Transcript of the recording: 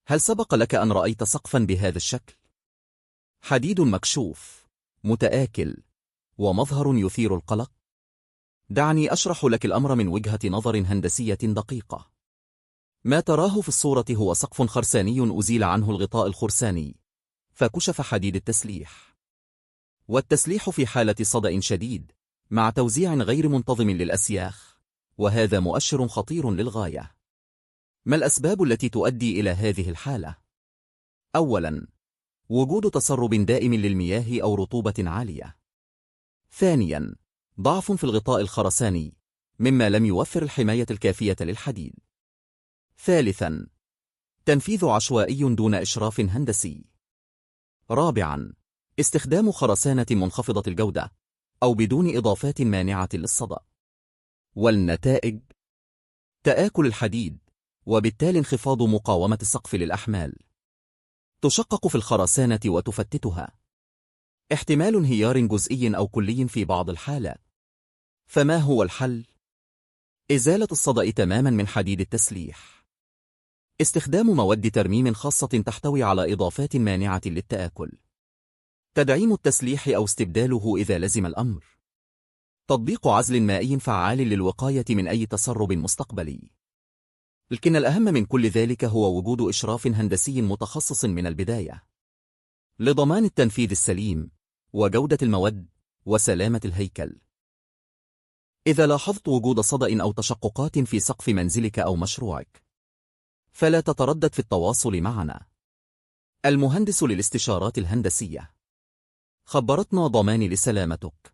هل سبق لك أن رأيت سقفا بهذا الشكل؟ حديد مكشوف، متآكل، ومظهر يثير القلق. دعني أشرح لك الأمر من وجهة نظر هندسية دقيقة. ما تراه في الصورة هو سقف خرساني أزيل عنه الغطاء الخرساني، فكشف حديد التسليح. والتسليح في حالة صدأ شديد مع توزيع غير منتظم للأسياخ، وهذا مؤشر خطير للغاية. ما الأسباب التي تؤدي إلى هذه الحالة؟ أولاً، وجود تسرب دائم للمياه أو رطوبة عالية. ثانياً، ضعف في الغطاء الخرساني مما لم يوفر الحماية الكافية للحديد. ثالثاً، تنفيذ عشوائي دون إشراف هندسي. رابعاً، استخدام خرسانة منخفضة الجودة أو بدون إضافات مانعة للصدأ. والنتائج: تآكل الحديد، وبالتالي انخفاض مقاومة السقف للأحمال. تشقق في الخرسانة وتفتتها. احتمال انهيار جزئي أو كلي في بعض الحالات. فما هو الحل؟ إزالة الصدأ تماما من حديد التسليح. استخدام مواد ترميم خاصة تحتوي على إضافات مانعة للتآكل. تدعيم التسليح أو استبداله إذا لزم الأمر. تطبيق عزل مائي فعال للوقاية من أي تسرب مستقبلي. لكن الأهم من كل ذلك هو وجود إشراف هندسي متخصص من البداية لضمان التنفيذ السليم وجودة المواد وسلامة الهيكل. إذا لاحظت وجود صدأ أو تشققات في سقف منزلك أو مشروعك، فلا تتردد في التواصل معنا. المهندس للاستشارات الهندسية. خبرتنا ضمان لسلامتك.